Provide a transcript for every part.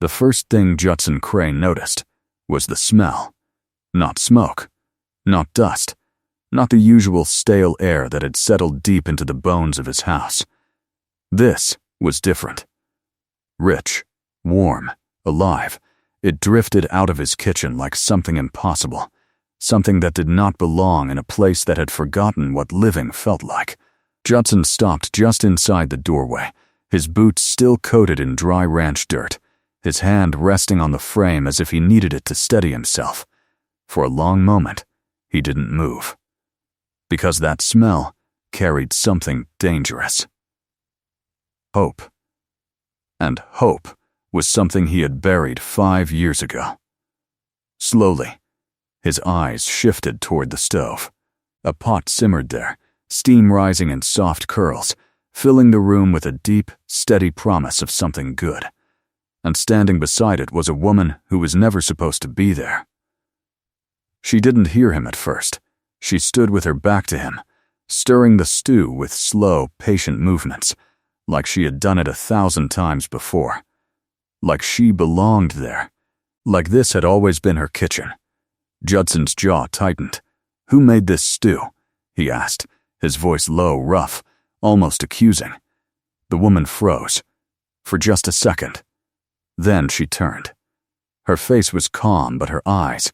The first thing Judson Cray noticed was the smell. Not smoke, not dust, not the usual stale air that had settled deep into the bones of his house. This was different. Rich, warm, alive, it drifted out of his kitchen like something impossible, something that did not belong in a place that had forgotten what living felt like. Judson stopped just inside the doorway, his boots still coated in dry ranch dirt, his hand resting on the frame as if he needed it to steady himself. For a long moment, he didn't move. Because that smell carried something dangerous. Hope. And hope was something he had buried 5 years ago. Slowly, his eyes shifted toward the stove. A pot simmered there, steam rising in soft curls, filling the room with a deep, steady promise of something good. And standing beside it was a woman who was never supposed to be there. She didn't hear him at first. She stood with her back to him, stirring the stew with slow, patient movements, like she had done it 1,000 times before. Like she belonged there. Like this had always been her kitchen. Judson's jaw tightened. "Who made this stew?" he asked, his voice low, rough, almost accusing. The woman froze. For just a second. Then she turned. Her face was calm, but her eyes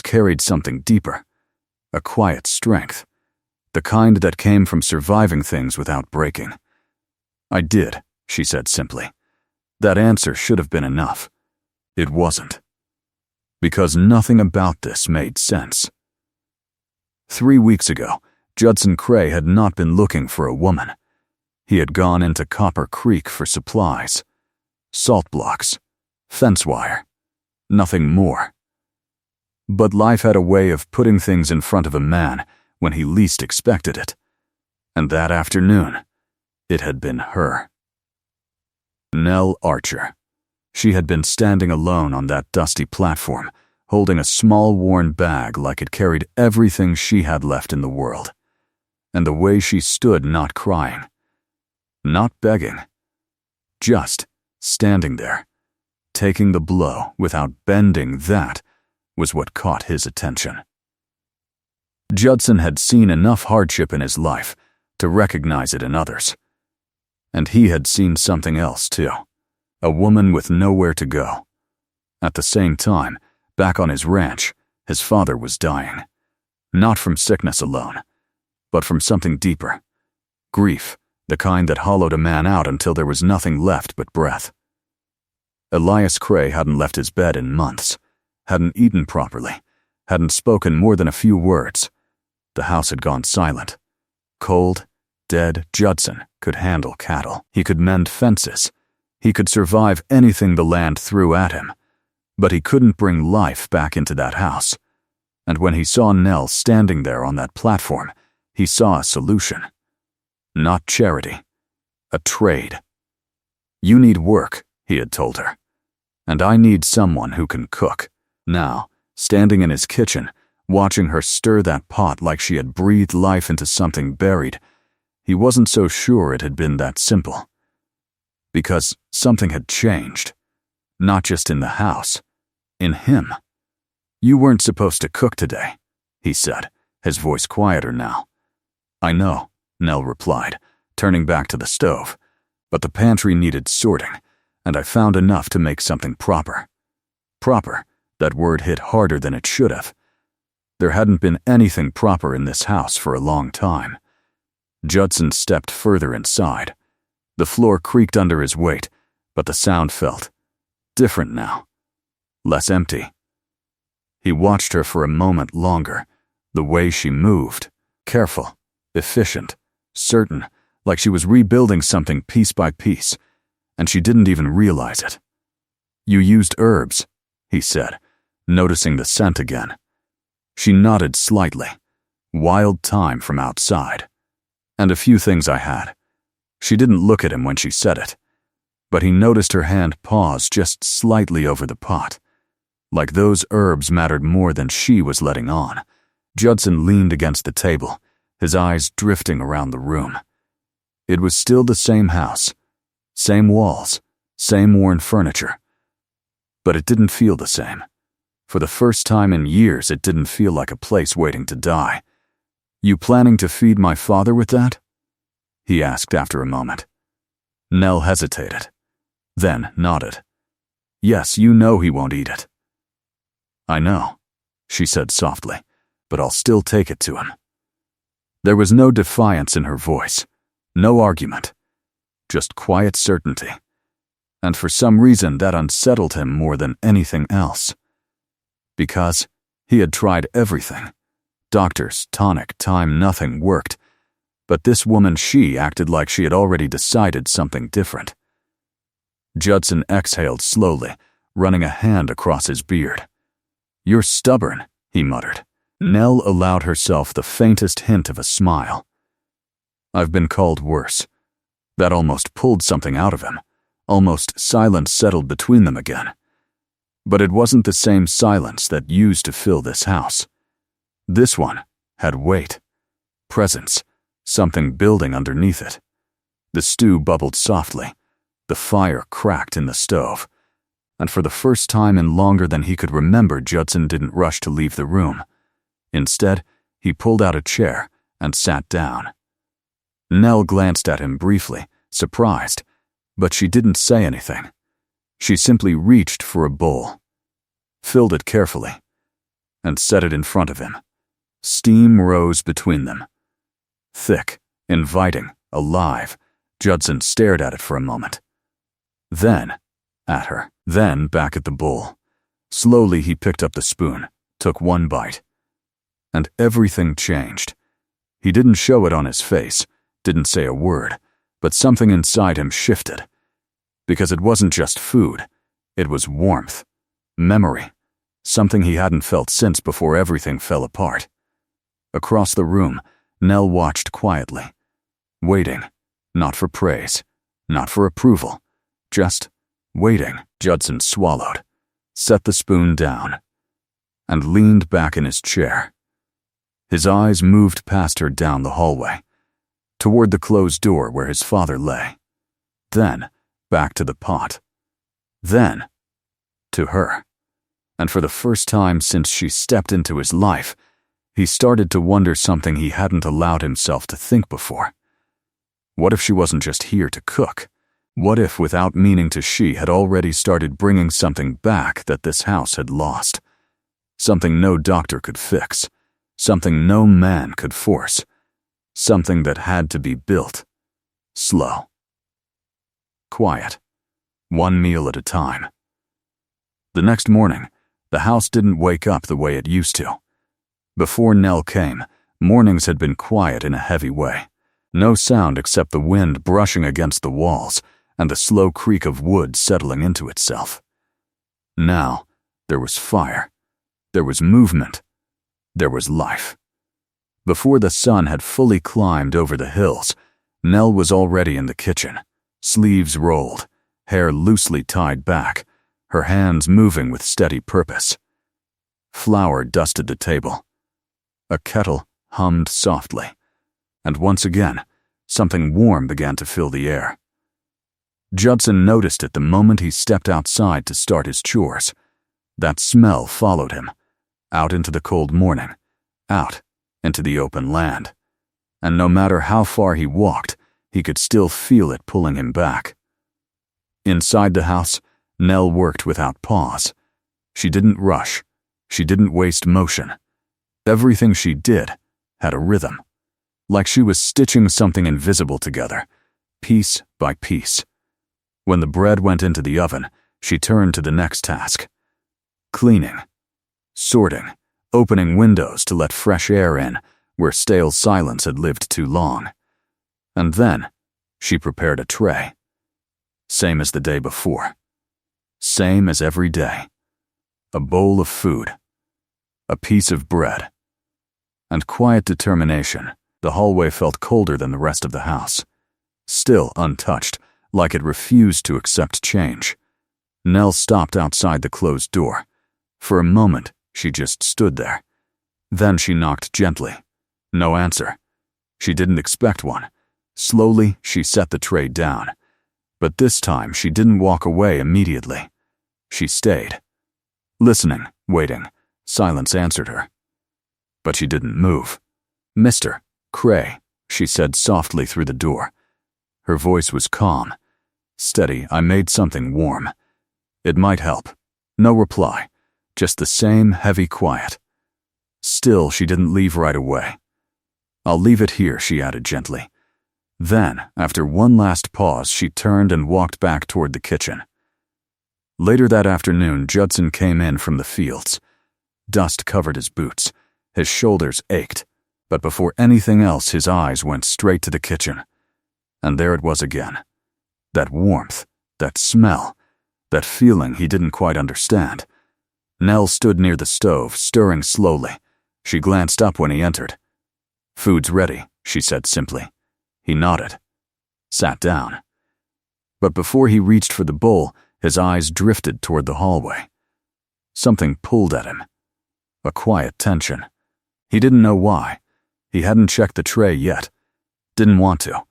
carried something deeper. A quiet strength. The kind that came from surviving things without breaking. "I did," she said simply. That answer should have been enough. It wasn't. Because nothing about this made sense. 3 weeks ago, Judson Cray had not been looking for a woman. He had gone into Copper Creek for supplies. Salt blocks, fence wire, nothing more. But life had a way of putting things in front of a man when he least expected it. And that afternoon, it had been her. Nell Archer. She had been standing alone on that dusty platform, holding a small worn bag like it carried everything she had left in the world. And the way she stood, not crying, not begging, just standing there, taking the blow without bending, that was what caught his attention. Judson had seen enough hardship in his life to recognize it in others. And he had seen something else too, a woman with nowhere to go. At the same time, back on his ranch, his father was dying. Not from sickness alone, but from something deeper. Grief, the kind that hollowed a man out until there was nothing left but breath. Elias Cray hadn't left his bed in months, hadn't eaten properly, hadn't spoken more than a few words. The house had gone silent. Cold, dead Judson could handle cattle. He could mend fences. He could survive anything the land threw at him. But he couldn't bring life back into that house. And when he saw Nell standing there on that platform, he saw a solution. Not charity. A trade. "You need work," he had told her. "And I need someone who can cook." Now, standing in his kitchen, watching her stir that pot like she had breathed life into something buried, he wasn't so sure it had been that simple. Because something had changed. Not just in the house. In him. "You weren't supposed to cook today," he said, his voice quieter now. "I know," Nell replied, turning back to the stove. "But the pantry needed sorting, and I found enough to make something proper." Proper, that word hit harder than it should have. There hadn't been anything proper in this house for a long time. Judson stepped further inside. The floor creaked under his weight, but the sound felt different now. Less empty. He watched her for a moment longer, the way she moved, careful, efficient, certain, like she was rebuilding something piece by piece, and she didn't even realize it. "You used herbs," he said, noticing the scent again. She nodded slightly. "Wild thyme from outside. And a few things I had." She didn't look at him when she said it, but he noticed her hand pause just slightly over the pot. Like those herbs mattered more than she was letting on. Judson leaned against the table, his eyes drifting around the room. It was still the same house. Same walls, same worn furniture, But it didn't feel the same. For the first time in years, it didn't feel like a place waiting to die. "You planning to feed my father with that?" he asked after a moment. Nell hesitated, then nodded. "Yes, you know he won't eat it." "I know," she said softly, "but I'll still take it to him." There was no defiance in her voice, no argument, just quiet certainty. And for some reason that unsettled him more than anything else. Because he had tried everything. Doctors, tonic, time, nothing worked. But this woman, she acted like she had already decided something different. Judson exhaled slowly, running a hand across his beard. "You're stubborn," he muttered. Nell allowed herself the faintest hint of a smile. "I've been called worse." That almost pulled something out of him. Almost silence settled between them again. But it wasn't the same silence that used to fill this house. This one had weight, presence, something building underneath it. The stew bubbled softly. The fire cracked in the stove. And for the first time in longer than he could remember, Judson didn't rush to leave the room. Instead, he pulled out a chair and sat down. Nell glanced at him briefly, surprised, but she didn't say anything. She simply reached for a bowl, filled it carefully, and set it in front of him. Steam rose between them. Thick, inviting, alive. Judson stared at it for a moment. Then at her, then back at the bowl. Slowly he picked up the spoon, took one bite. And everything changed. He didn't show it on his face, didn't say a word, but something inside him shifted. Because it wasn't just food, it was warmth, memory, something he hadn't felt since before everything fell apart. Across the room, Nell watched quietly, waiting, not for praise, not for approval, just waiting. Judson swallowed, set the spoon down, and leaned back in his chair. His eyes moved past her down the hallway, toward the closed door where his father lay. Then, back to the pot. Then, to her. And for the first time since she stepped into his life, he started to wonder something he hadn't allowed himself to think before. What if she wasn't just here to cook? What if, without meaning to, she had already started bringing something back that this house had lost? Something no doctor could fix. Something no man could force. Something that had to be built. Slow. Quiet. One meal at a time. The next morning, the house didn't wake up the way it used to. Before Nell came, mornings had been quiet in a heavy way. No sound except the wind brushing against the walls and the slow creak of wood settling into itself. Now, there was fire. There was movement. There was life. Before the sun had fully climbed over the hills, Nell was already in the kitchen, sleeves rolled, hair loosely tied back, her hands moving with steady purpose. Flour dusted the table. A kettle hummed softly, and once again, something warm began to fill the air. Judson noticed it the moment he stepped outside to start his chores. That smell followed him, out into the cold morning, out into the open land. And no matter how far he walked, he could still feel it pulling him back. Inside the house, Nell worked without pause. She didn't rush. She didn't waste motion. Everything she did had a rhythm, like she was stitching something invisible together, piece by piece. When the bread went into the oven, she turned to the next task. Cleaning, sorting, opening windows to let fresh air in where stale silence had lived too long. And then, she prepared a tray. Same as the day before. Same as every day. A bowl of food. A piece of bread. And quiet determination. The hallway felt colder than the rest of the house. Still untouched, like it refused to accept change. Nell stopped outside the closed door. For a moment, she just stood there. Then she knocked gently. No answer. She didn't expect one. Slowly, she set the tray down. But this time, she didn't walk away immediately. She stayed. Listening, waiting, silence answered her. But she didn't move. "Mr. Cray," she said softly through the door. Her voice was calm, steady. "I made something warm. It might help." No reply, just the same heavy quiet. Still, she didn't leave right away. "I'll leave it here," she added gently. Then, after one last pause, she turned and walked back toward the kitchen. Later that afternoon, Judson came in from the fields. Dust covered his boots. His shoulders ached. But before anything else, his eyes went straight to the kitchen. And there it was again. That warmth, that smell, that feeling he didn't quite understand. Nell stood near the stove, stirring slowly. She glanced up when he entered. "Food's ready," she said simply. He nodded. Sat down. But before he reached for the bowl, his eyes drifted toward the hallway. Something pulled at him. A quiet tension. He didn't know why. He hadn't checked the tray yet. Didn't want to,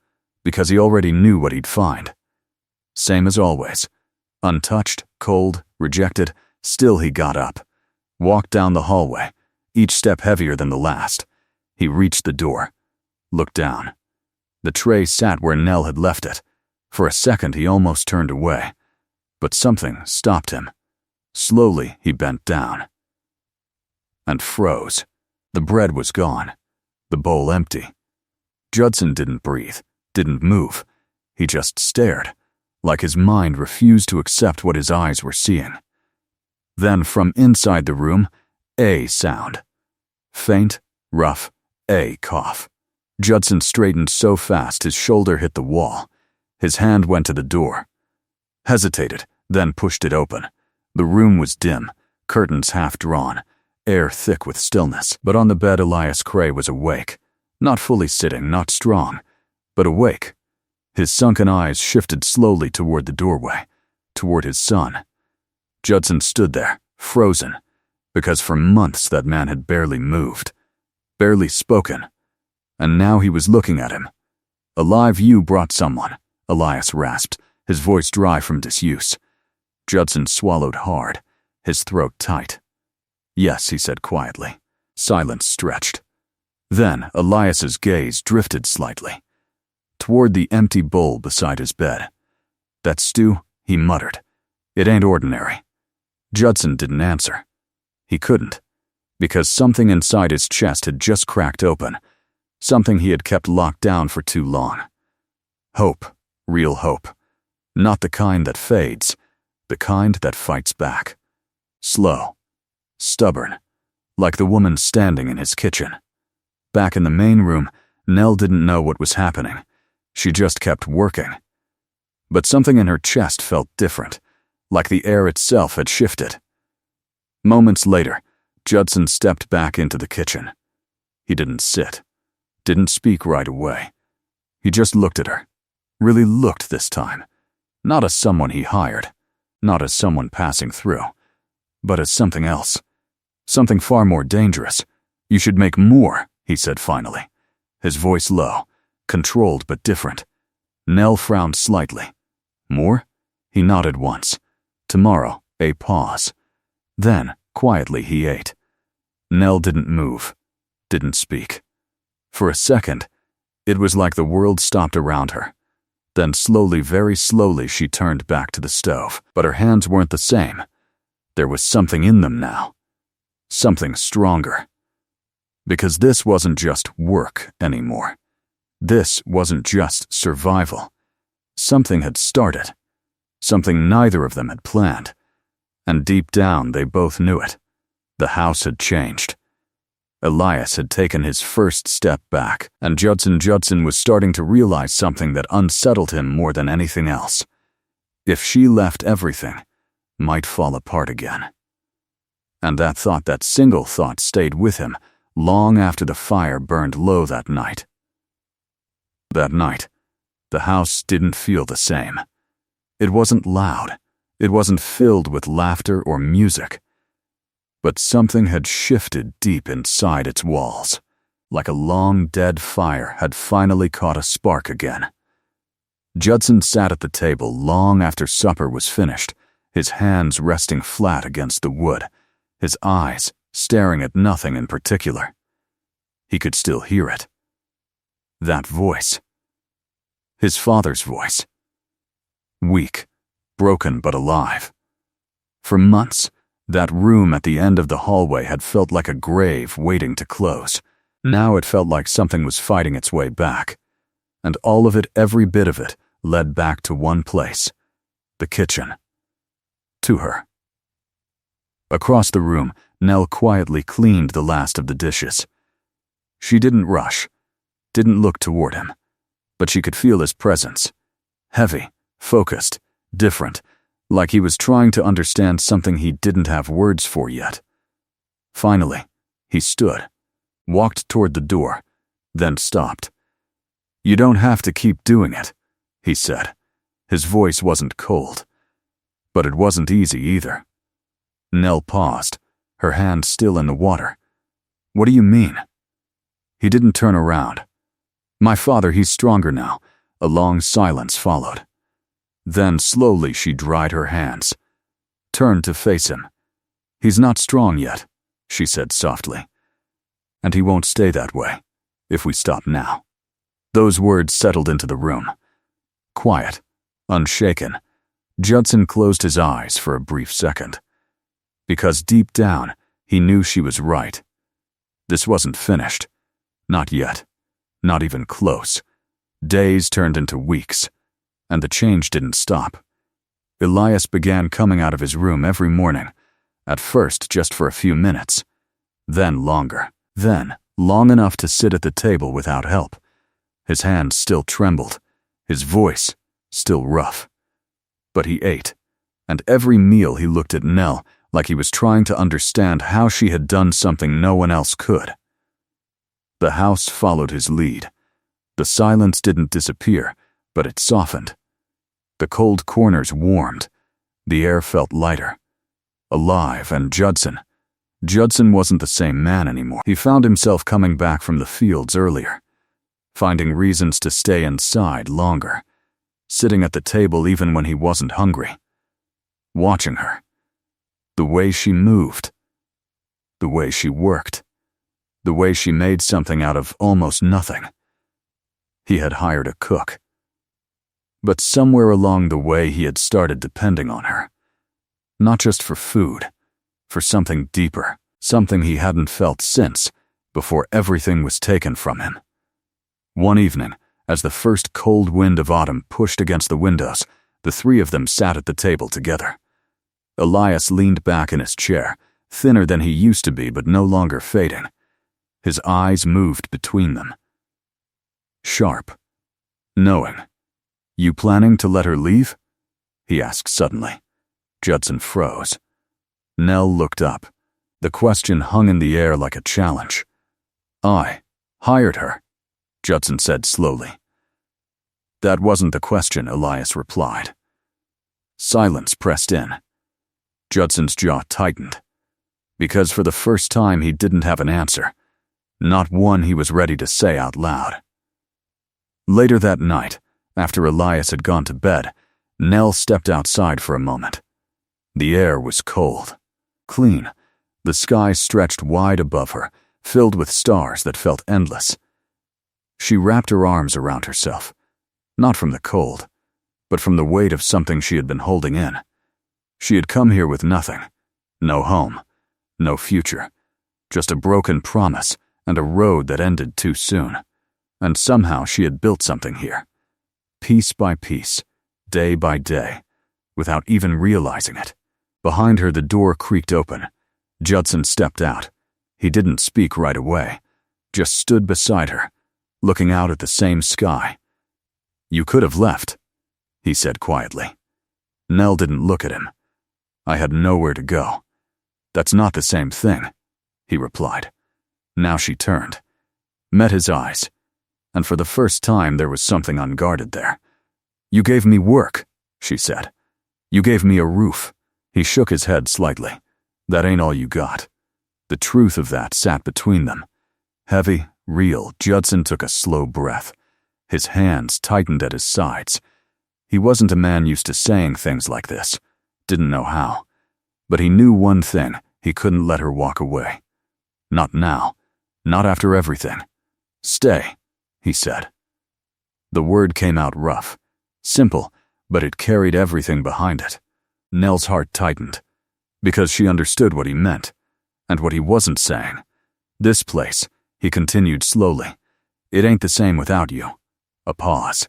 because he already knew what he'd find. Same as always. Untouched, cold, rejected, still he got up. Walked down the hallway, each step heavier than the last. He reached the door. Looked down. The tray sat where Nell had left it. For a second he almost turned away. But something stopped him. Slowly he bent down. And froze. The bread was gone. The bowl empty. Judson didn't breathe, didn't move. He just stared, like his mind refused to accept what his eyes were seeing. Then from inside the room, a sound. Faint, rough, a cough. Judson straightened so fast his shoulder hit the wall. His hand went to the door. Hesitated, then pushed it open. The room was dim, curtains half drawn, air thick with stillness. But on the bed Elias Cray was awake. Not fully sitting, not strong, but awake. His sunken eyes shifted slowly toward the doorway, toward his son. Judson stood there, frozen, because for months that man had barely moved, barely spoken. And now he was looking at him. "Alive, you brought someone," Elias rasped, his voice dry from disuse. Judson swallowed hard, his throat tight. "Yes," he said quietly. Silence stretched. Then Elias's gaze drifted slightly, toward the empty bowl beside his bed. "That stew," he muttered. "It ain't ordinary." Judson didn't answer. He couldn't, because something inside his chest had just cracked open, something he had kept locked down for too long. Hope, real hope. Not the kind that fades, the kind that fights back. Slow, stubborn, like the woman standing in his kitchen. Back in the main room, Nell didn't know what was happening. She just kept working. But something in her chest felt different, like the air itself had shifted. Moments later, Judson stepped back into the kitchen. He didn't sit, didn't speak right away. He just looked at her. Really looked this time. Not as someone he hired, not as someone passing through, but as something else. Something far more dangerous. "You should make more," he said finally, his voice low, controlled but different. Nell frowned slightly. "More?" He nodded once. "Tomorrow," a pause. Then, quietly, he ate. Nell didn't move, didn't speak. For a second, it was like the world stopped around her. Then slowly, very slowly, she turned back to the stove. But her hands weren't the same. There was something in them now. Something stronger. Because this wasn't just work anymore. This wasn't just survival. Something had started. Something neither of them had planned. And deep down, they both knew it. The house had changed. Elias had taken his first step back, and Judson was starting to realize something that unsettled him more than anything else. If she left, everything might fall apart again. And that thought, that single thought, stayed with him long after the fire burned low that night. That night, the house didn't feel the same. It wasn't loud. It wasn't filled with laughter or music. But something had shifted deep inside its walls, like a long dead fire had finally caught a spark again. Judson sat at the table long after supper was finished, his hands resting flat against the wood, his eyes staring at nothing in particular. He could still hear it. That voice. His father's voice. Weak, broken but alive. For months, that room at the end of the hallway had felt like a grave waiting to close. Now it felt like something was fighting its way back. And all of it, every bit of it, led back to one place. The kitchen. To her. Across the room, Nell quietly cleaned the last of the dishes. She didn't rush, didn't look toward him, but she could feel his presence. Heavy, focused, different, like he was trying to understand something he didn't have words for yet. Finally, he stood, walked toward the door, then stopped. "You don't have to keep doing it," he said. His voice wasn't cold, but it wasn't easy either. Nell paused, her hand still in the water. "What do you mean?" He didn't turn around. "My father, he's stronger now." A long silence followed. Then slowly she dried her hands, turned to face him. "He's not strong yet," she said softly. "And he won't stay that way, if we stop now." Those words settled into the room. Quiet, unshaken, Judson closed his eyes for a brief second. Because deep down, he knew she was right. This wasn't finished. Not yet. Not even close. Days turned into weeks, and the change didn't stop. Elias began coming out of his room every morning, at first just for a few minutes, then longer, then long enough to sit at the table without help. His hands still trembled, his voice still rough. But he ate, and every meal he looked at Nell like he was trying to understand how she had done something no one else could. The house followed his lead. The silence didn't disappear, but it softened. The cold corners warmed. The air felt lighter. Alive, and Judson wasn't the same man anymore. He found himself coming back from the fields earlier, finding reasons to stay inside longer, sitting at the table even when he wasn't hungry, watching her. The way she moved, the way she worked, the way she made something out of almost nothing. He had hired a cook. But somewhere along the way he had started depending on her. Not just for food, for something deeper, something he hadn't felt since, before everything was taken from him. One evening, as the first cold wind of autumn pushed against the windows, the three of them sat at the table together. Elias leaned back in his chair, thinner than he used to be but no longer fading. His eyes moved between them. Sharp. Knowing. "You planning to let her leave?" he asked suddenly. Judson froze. Nell looked up. The question hung in the air like a challenge. "I hired her," Judson said slowly. "That wasn't the question," Elias replied. Silence pressed in. Judson's jaw tightened. Because for the first time he didn't have an answer. Not one he was ready to say out loud. Later that night, after Elias had gone to bed, Nell stepped outside for a moment. The air was cold, clean. The sky stretched wide above her, filled with stars that felt endless. She wrapped her arms around herself, not from the cold, but from the weight of something she had been holding in. She had come here with nothing, no home, no future, just a broken promise and a road that ended too soon. And somehow she had built something here, piece by piece, day by day, without even realizing it. Behind her the door creaked open. Judson stepped out. He didn't speak right away, just stood beside her, looking out at the same sky. "You could have left," he said quietly. Nell didn't look at him. "I had nowhere to go." "That's not the same thing," he replied. Now she turned, met his eyes, and for the first time there was something unguarded there. "You gave me work," she said. "You gave me a roof." He shook his head slightly. "That ain't all you got." The truth of that sat between them. Heavy, real, Judson took a slow breath. His hands tightened at his sides. He wasn't a man used to saying things like this, didn't know how, but he knew one thing: he couldn't let her walk away. Not now, not after everything. "Stay," he said. The word came out rough, simple, but it carried everything behind it. Nell's heart tightened, because she understood what he meant, and what he wasn't saying. "This place," he continued slowly, "it ain't the same without you." A pause.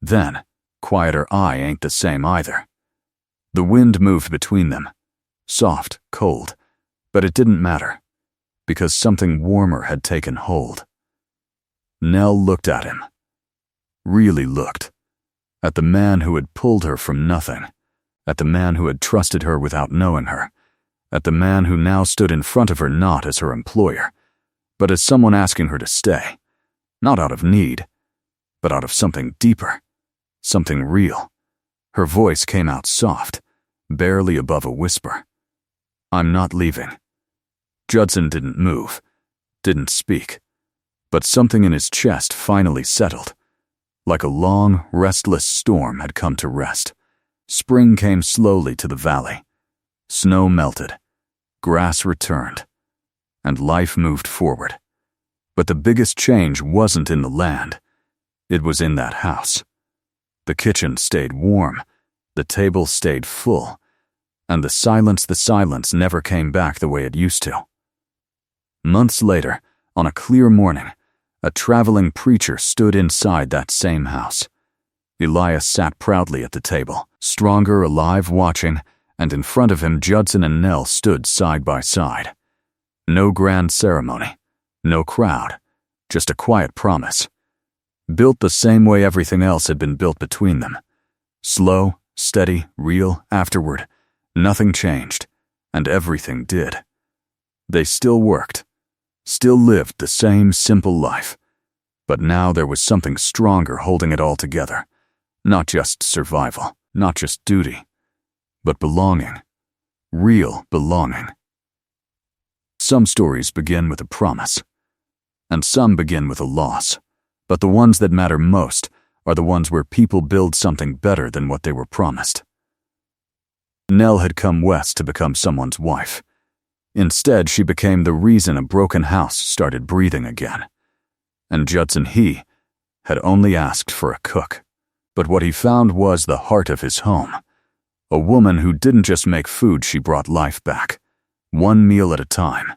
Then, quieter, "I ain't the same either." The wind moved between them, soft, cold, but it didn't matter, because something warmer had taken hold. Nell looked at him. Really looked. At the man who had pulled her from nothing. At the man who had trusted her without knowing her. At the man who now stood in front of her not as her employer, but as someone asking her to stay. Not out of need, but out of something deeper. Something real. Her voice came out soft, barely above a whisper. "I'm not leaving." Judson didn't move, didn't speak, but something in his chest finally settled. Like a long, restless storm had come to rest. Spring came slowly to the valley. Snow melted, grass returned, and life moved forward. But the biggest change wasn't in the land. It was in that house. The kitchen stayed warm, the table stayed full, and the silence never came back the way it used to. Months later, on a clear morning, a traveling preacher stood inside that same house. Elias sat proudly at the table, stronger, alive, watching, and in front of him Judson and Nell stood side by side. No grand ceremony, no crowd, just a quiet promise. Built the same way everything else had been built between them. Slow, steady, real, afterward, nothing changed, and everything did. They still worked, still lived the same simple life, but now there was something stronger holding it all together. Not just survival, not just duty, but belonging. Real belonging. Some stories begin with a promise, and some begin with a loss, but the ones that matter most are the ones where people build something better than what they were promised. Nell had come west to become someone's wife. Instead, she became the reason a broken house started breathing again. And Judson, he had only asked for a cook. But what he found was the heart of his home. A woman who didn't just make food, she brought life back. One meal at a time.